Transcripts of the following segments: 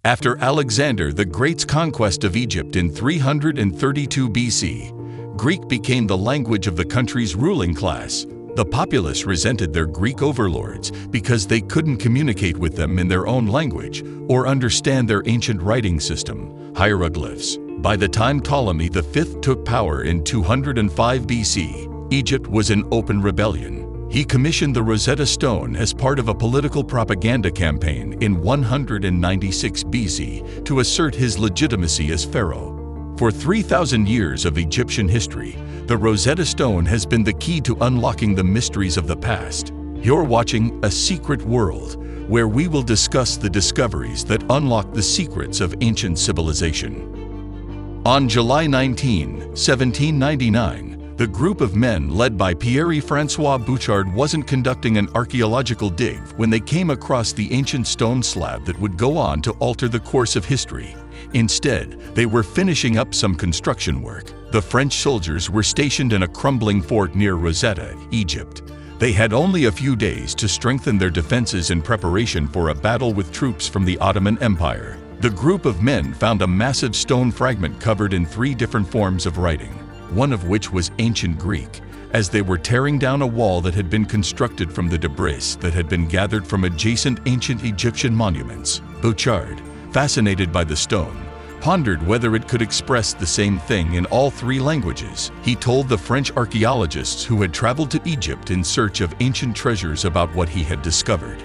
After Alexander the Great's conquest of Egypt in 332 BC, Greek became the language of the country's ruling class. The populace resented their Greek overlords because they couldn't communicate with them in their own language or understand their ancient writing system, hieroglyphs. By the time Ptolemy V took power in 205 BC, Egypt was in open rebellion. He commissioned the Rosetta Stone as part of a political propaganda campaign in 196 BC to assert his legitimacy as pharaoh. For 3,000 years of Egyptian history, the Rosetta Stone has been the key to unlocking the mysteries of the past. You're watching A Secret World, where we will discuss the discoveries that unlock the secrets of ancient civilization. On July 19, 1799, the group of men led by Pierre-François Bouchard wasn't conducting an archaeological dig when they came across the ancient stone slab that would go on to alter the course of history. Instead, they were finishing up some construction work. The French soldiers were stationed in a crumbling fort near Rosetta, Egypt. They had only a few days to strengthen their defenses in preparation for a battle with troops from the Ottoman Empire. The group of men found a massive stone fragment covered in 3 different forms of writing, one of which was ancient Greek, as they were tearing down a wall that had been constructed from the debris that had been gathered from adjacent ancient Egyptian monuments. Bouchard, fascinated by the stone, pondered whether it could express the same thing in all 3 languages. He told the French archaeologists who had traveled to Egypt in search of ancient treasures about what he had discovered.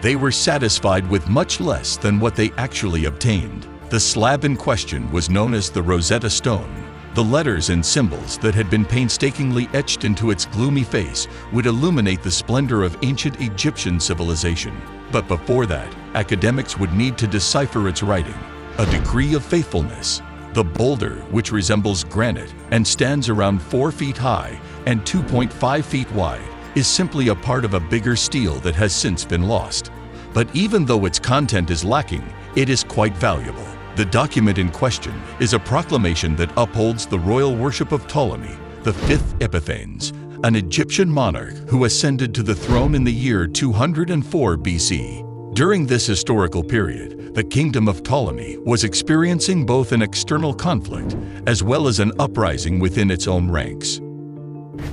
They were satisfied with much less than what they actually obtained. The slab in question was known as the Rosetta Stone. The letters and symbols that had been painstakingly etched into its gloomy face would illuminate the splendor of ancient Egyptian civilization. But before that, academics would need to decipher its writing. A decree of faithfulness. The boulder, which resembles granite and stands around 4 feet high and 2.5 feet wide, is simply a part of a bigger stele that has since been lost. But even though its content is lacking, it is quite valuable. The document in question is a proclamation that upholds the royal worship of Ptolemy V Epiphanes, an Egyptian monarch who ascended to the throne in the year 204 BC. During this historical period, the kingdom of Ptolemy was experiencing both an external conflict as well as an uprising within its own ranks.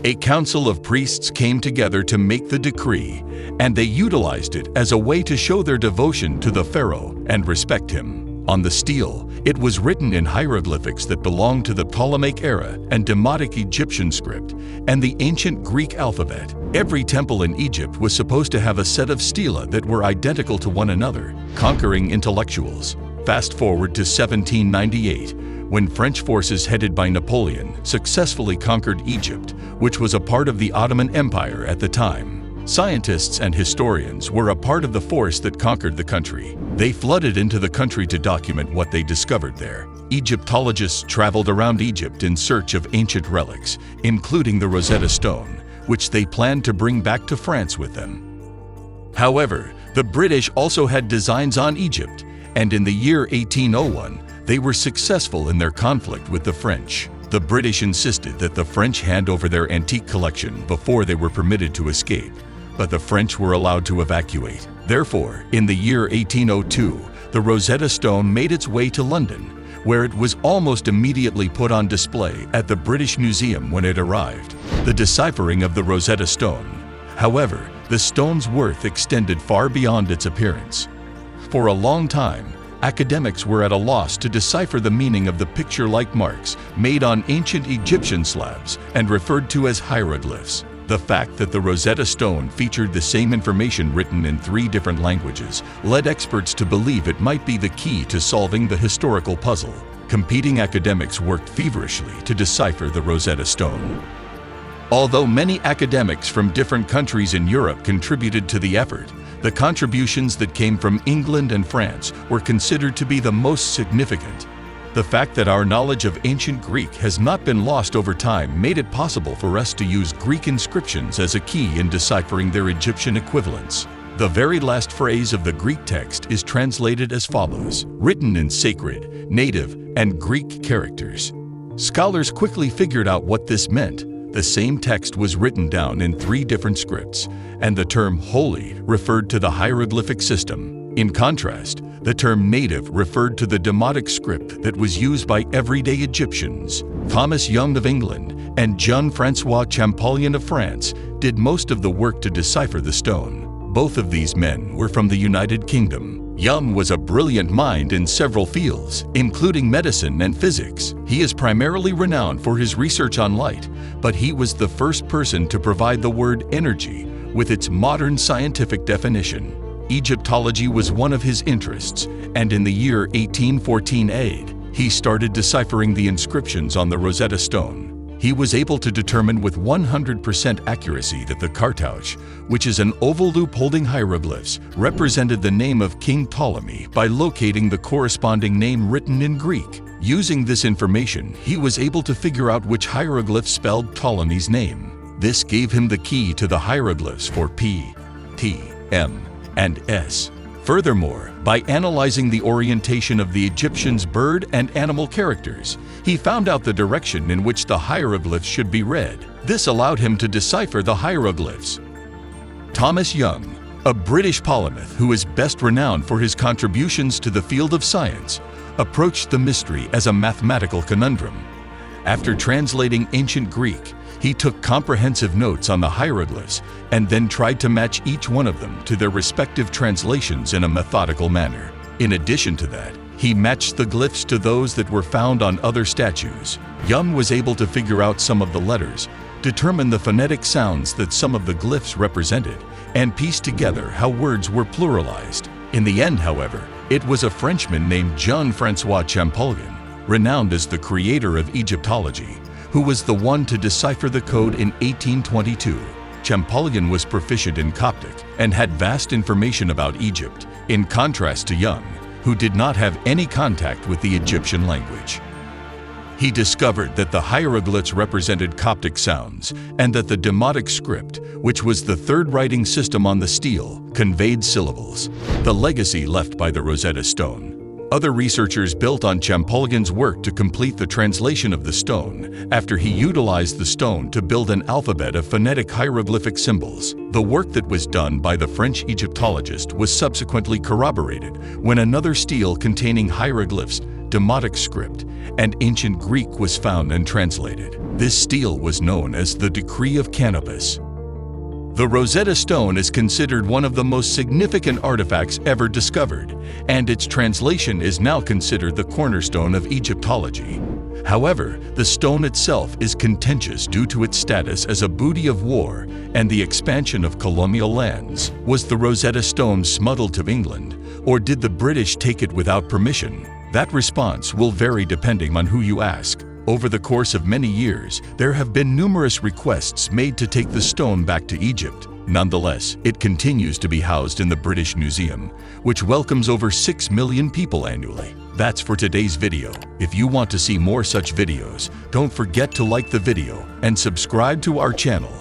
A council of priests came together to make the decree, and they utilized it as a way to show their devotion to the pharaoh and respect him. On the stele, it was written in hieroglyphics that belonged to the Ptolemaic era and Demotic Egyptian script and the ancient Greek alphabet. Every temple in Egypt was supposed to have a set of stelae that were identical to one another, conquering intellectuals. Fast forward to 1798, when French forces headed by Napoleon successfully conquered Egypt, which was a part of the Ottoman Empire at the time. Scientists and historians were a part of the force that conquered the country. They flooded into the country to document what they discovered there. Egyptologists traveled around Egypt in search of ancient relics, including the Rosetta Stone, which they planned to bring back to France with them. However, the British also had designs on Egypt, and in the year 1801, they were successful in their conflict with the French. The British insisted that the French hand over their antique collection before they were permitted to escape, but the French were allowed to evacuate. Therefore, in the year 1802, the Rosetta Stone made its way to London, where it was almost immediately put on display at the British Museum when it arrived. The deciphering of the Rosetta Stone. However, the stone's worth extended far beyond its appearance. For a long time, academics were at a loss to decipher the meaning of the picture-like marks made on ancient Egyptian slabs and referred to as hieroglyphs. The fact that the Rosetta Stone featured the same information written in 3 different languages led experts to believe it might be the key to solving the historical puzzle. Competing academics worked feverishly to decipher the Rosetta Stone. Although many academics from different countries in Europe contributed to the effort, the contributions that came from England and France were considered to be the most significant. The fact that our knowledge of ancient Greek has not been lost over time made it possible for us to use Greek inscriptions as a key in deciphering their Egyptian equivalents. The very last phrase of the Greek text is translated as follows, written in sacred, native, and Greek characters. Scholars quickly figured out what this meant. The same text was written down in 3 different scripts, and the term holy referred to the hieroglyphic system. In contrast, The term native referred to the Demotic script that was used by everyday Egyptians. Thomas Young of England and Jean-François Champollion of France did most of the work to decipher the stone. Both of these men were from the United Kingdom. Young was a brilliant mind in several fields, including medicine and physics. He is primarily renowned for his research on light, but he was the first person to provide the word energy with its modern scientific definition. Egyptology was one of his interests, and in the year 1814 he started deciphering the inscriptions on the Rosetta Stone. He was able to determine with 100% accuracy that the cartouche, which is an oval loop holding hieroglyphs, represented the name of King Ptolemy by locating the corresponding name written in Greek. Using this information, he was able to figure out which hieroglyph spelled Ptolemy's name. This gave him the key to the hieroglyphs for P, T, M, and S. Furthermore, by analyzing the orientation of the Egyptians' bird and animal characters, he found out the direction in which the hieroglyphs should be read. This allowed him to decipher the hieroglyphs. Thomas Young, a British polymath who is best renowned for his contributions to the field of science, approached the mystery as a mathematical conundrum. After translating ancient Greek, he took comprehensive notes on the hieroglyphs and then tried to match each one of them to their respective translations in a methodical manner. In addition to that, he matched the glyphs to those that were found on other statues. Young was able to figure out some of the letters, determine the phonetic sounds that some of the glyphs represented, and piece together how words were pluralized. In the end, however, it was a Frenchman named Jean-François Champollion, renowned as the creator of Egyptology, who was the one to decipher the code in 1822. Champollion was proficient in Coptic and had vast information about Egypt, in contrast to Young, who did not have any contact with the Egyptian language. He discovered that the hieroglyphs represented Coptic sounds and that the Demotic script, which was the third writing system on the stele, conveyed syllables, the legacy left by the Rosetta Stone. Other researchers built on Champollion's work to complete the translation of the stone after he utilized the stone to build an alphabet of phonetic hieroglyphic symbols. The work that was done by the French Egyptologist was subsequently corroborated when another stele containing hieroglyphs, Demotic script, and ancient Greek was found and translated. This stele was known as the Decree of Canopus. The Rosetta Stone is considered one of the most significant artifacts ever discovered, and its translation is now considered the cornerstone of Egyptology. However, the stone itself is contentious due to its status as a booty of war and the expansion of colonial lands. Was the Rosetta Stone smuggled to England, or did the British take it without permission? That response will vary depending on who you ask. Over the course of many years, there have been numerous requests made to take the stone back to Egypt. Nonetheless, it continues to be housed in the British Museum, which welcomes over 6 million people annually. That's for today's video. If you want to see more such videos, don't forget to like the video and subscribe to our channel.